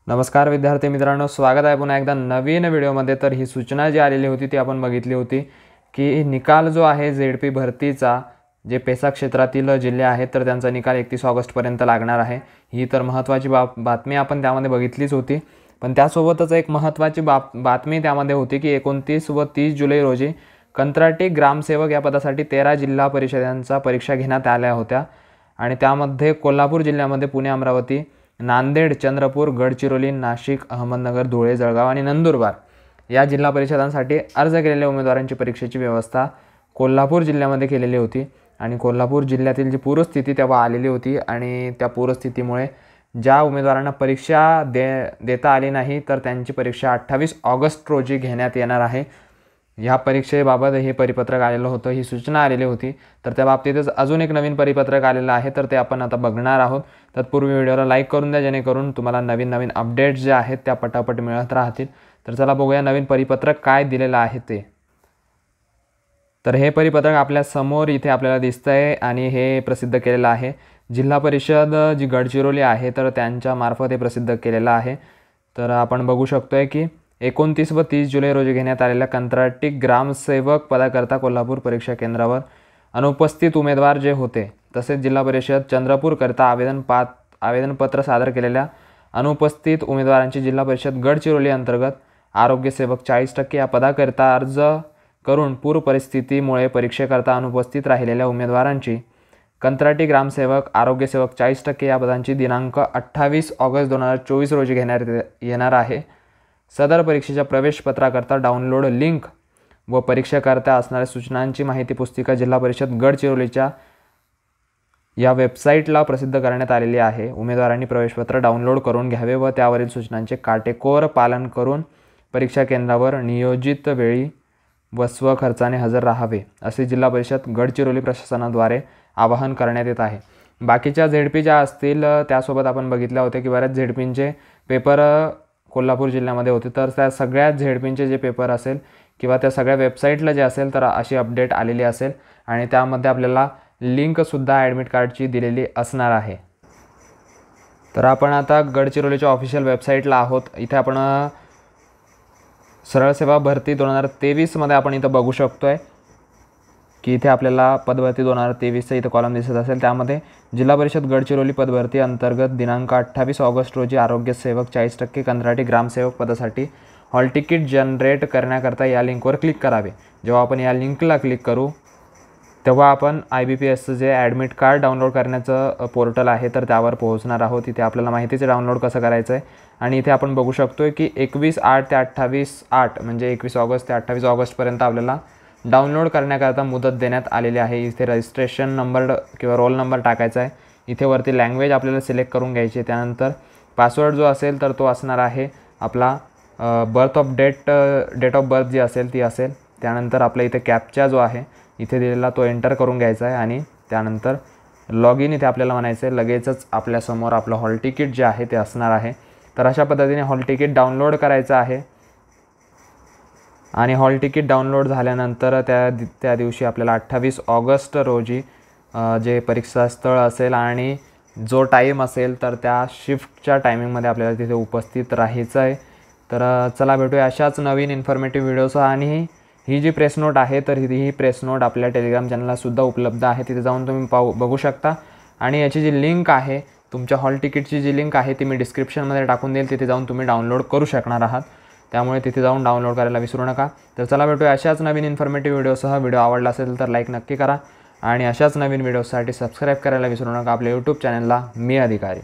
नमस्कार विद्यार्थी मित्रांनो, स्वागत आहे पुन्हा एकदा नवीन व्हिडिओमध्ये। तर ही सूचना जी आलेली होती ती आपण बघितली होती की निकाल जो आहे झेडपी भरतीचा जे पेसा क्षेत्रातील जिल्हे आहेत तर त्यांचा निकाल 31 ऑगस्टपर्यंत लागणार आहे। ही तर महत्त्वाची बातमी आपण त्यामध्ये बघितलीच होती। पण त्यासोबतच एक महत्त्वाची बातमी त्यामध्ये होती की 29 व 30 जुलै रोजी कंत्राटी ग्रामसेवक या पदासाठी 13 जिल्हा परिषदांच्या परीक्षा घेण्यात आल्या होत्या आणि त्यामध्ये कोल्हापूर जिल्ह्यामध्ये पुणे, अमरावती, नांदेड, चंद्रपूर, गडचिरोली, नाशिक, अहमदनगर, धुळे, जळगाव आणि नंदुरबार या जिल्हा परिषदांसाठी अर्ज केलेल्या उमेदवारांची परीक्षेची व्यवस्था कोल्हापूर जिल्ह्यामध्ये केलेली होती। आणि कोल्हापूर जिल्ह्यातील जी पूरस्थिती तेव्हा आलेली होती आणि त्या पूरस्थितीमुळे ज्या उमेदवारांना परीक्षा देता आली नाही तर त्यांची परीक्षा 28 ऑगस्ट रोजी घेण्यात येणार आहे। या परीक्षेबाबत हे परिपत्रक आलेलं होतं, ही सूचना आलेली होती। तर त्या बाबतीतच अजून एक नवीन परिपत्रक आलेलं आहे तर ते आपण आता बघणार आहोत। तत्पूर्वी व्हिडिओला लाईक करून द्या जेणेकरून तुम्हाला नवीन अपडेट्स जे आहेत त्या पटापट मिळत राहतील। तर चला बघूया नवीन परिपत्रक काय दिलेलं आहे ते। तर हे परिपत्रक आपल्या समोर इथे आपल्याला दिसतंय आणि हे प्रसिद्ध केलेलं आहे जिल्हा परिषद जी गडचिरोली आहे तर त्यांच्या मार्फत हे प्रसिद्ध केलेलं आहे। तर आपण बघू शकतोय की 29 व 30 जुलै रोजी घेण्यात आलेल्या कंत्राटी ग्रामसेवक पदाकरता कोल्हापूर परीक्षा केंद्रावर अनुपस्थित उमेदवार जे होते तसेच जिल्हा परिषद चंद्रपूरकरता आवेदनपत्र सादर केलेल्या अनुपस्थित उमेदवारांची जिल्हा परिषद गडचिरोली अंतर्गत आरोग्यसेवक 40% या पदाकरता अर्ज करून पूर परिस्थितीमुळे परीक्षेकरता अनुपस्थित राहिलेल्या उमेदवारांची कंत्राटी ग्रामसेवक आरोग्यसेवक 40% या पदांची दिनांक 28 ऑगस्ट 2024 रोजी घेण्यात येणार आहे। सदर परीक्षेच्या प्रवेशपत्राकरता डाउनलोड लिंक व परीक्षेकरता असणाऱ्या सूचनांची माहिती पुस्तिका जिल्हा परिषद गडचिरोलीच्या या वेबसाईटला प्रसिद्ध करण्यात आलेली आहे। उमेदवारांनी प्रवेशपत्र डाउनलोड करून घ्यावे व त्यावरील सूचनांचे काटेकोर पालन करून परीक्षा केंद्रावर नियोजित वेळी व स्वखर्चाने हजर राहावे असे जिल्हा परिषद गडचिरोली प्रशासनाद्वारे आवाहन करण्यात येत आहे। बाकीच्या झेडपी ज्या असतील त्यासोबत आपण बघितल्या होत्या की बऱ्याच झेडपींचे पेपर कोल्हापूर जिल्ह्यामध्ये होते तर त्या सगळ्या झेडपींचे जे पेपर असेल किंवा त्या सगळ्या वेबसाईटला जे असेल तर अशी अपडेट आलेली असेल आणि त्यामध्ये आपल्याला लिंकसुद्धा ॲडमिट कार्डची दिलेली असणार आहे। तर आपण आता गडचिरोलीच्या ऑफिशियल वेबसाईटला आहोत। इथे आपण सरळ सेवा भरती 2023 मध्ये आपण इथं बघू शकतोय की इथे आपल्याला पदभरती 2023चा इथं कॉलम दिसत असेल। त्यामध्ये जिल्हा परिषद गडचिरोली पदभरती अंतर्गत दिनांक 28 ऑगस्ट रोजी आरोग्यसेवक 40% कंत्राटी ग्रामसेवक पदासाठी हॉल तिकीट जनरेट करण्याकरता या लिंकवर क्लिक करावे। जेव्हा आपण या लिंकला क्लिक करू तेव्हा आपण IBPSचं जे ॲडमिट कार्ड डाउनलोड करण्याचं पोर्टल आहे तर त्यावर पोहोचणार आहोत। इथे आपल्याला माहितीचं डाउनलोड कसं करायचं आहे आणि इथे आपण बघू शकतोय की 21/8 ते 28/8 म्हणजे 21 ऑगस्ट ते 28 ऑगस्टपर्यंत आपल्याला डाउनलोड करण्याकरता मुदत देण्यात आलेली आहे। इथे रजिस्ट्रेशन नंबर किंवा रोल नंबर टाकायचा आहे। इथे वरती लँग्वेज आपल्याला सिलेक्ट करून घ्यायची आहे। त्यानंतर पासवर्ड जो असेल तर तो असणार आहे आपला डेट ऑफ बर्थ जी असेल ती असेल। त्यानंतर आपल्या इथे कॅप्चा जो आहे इथे दिलेला तो एंटर करून घ्यायचा आहे आणि त्यानंतर लॉग इन इथे आपल्याला म्हणायचं आहे। लगेचच आपल्यासमोर आपलं हॉल तिकीट जे आहे ते असणार आहे। तर अशा पद्धतीने हॉल तिकीट डाउनलोड करायचं आहे आणि हॉल तिकीट डाउनलोड झाल्यानंतर त्या दिवशी आपल्याला 28 ऑगस्ट रोजी जे परीक्षा स्थळ असेल आणि जो टाईम असेल तर त्या शिफ्टच्या टायमिंगमध्ये आपल्याला तिथे उपस्थित राहायचं आहे। तर चला भेटूया अशाच नवीन इन्फॉर्मेटिव्ह व्हिडिओसह। आणि ही जी प्रेस नोट आहे तर ही प्रेस नोट आपल्या टेलिग्राम चॅनललासुद्धा उपलब्ध आहे, तिथे जाऊन तुम्ही बघू शकता। आणि याची जी लिंक आहे तुमच्या हॉल तिकीटची जी लिंक आहे ती मी डिस्क्रिप्शनमध्ये टाकून देईल, तिथे जाऊन तुम्ही डाउनलोड करू शकणार आहात। त्यामुळे तिथे जाऊन डाउनलोड करायला विसरू नका। तर चला भेटूया अशाच नवीन इन्फॉर्मेटिव्ह व्हिडिओसह। व्हिडिओ आवडला असेल तर लाईक नक्की करा आणि अशाच नवीन व्हिडिओसाठी सबस्क्राईब करायला विसरू नका आपल्या यूट्यूब चॅनलला मी अधिकारी।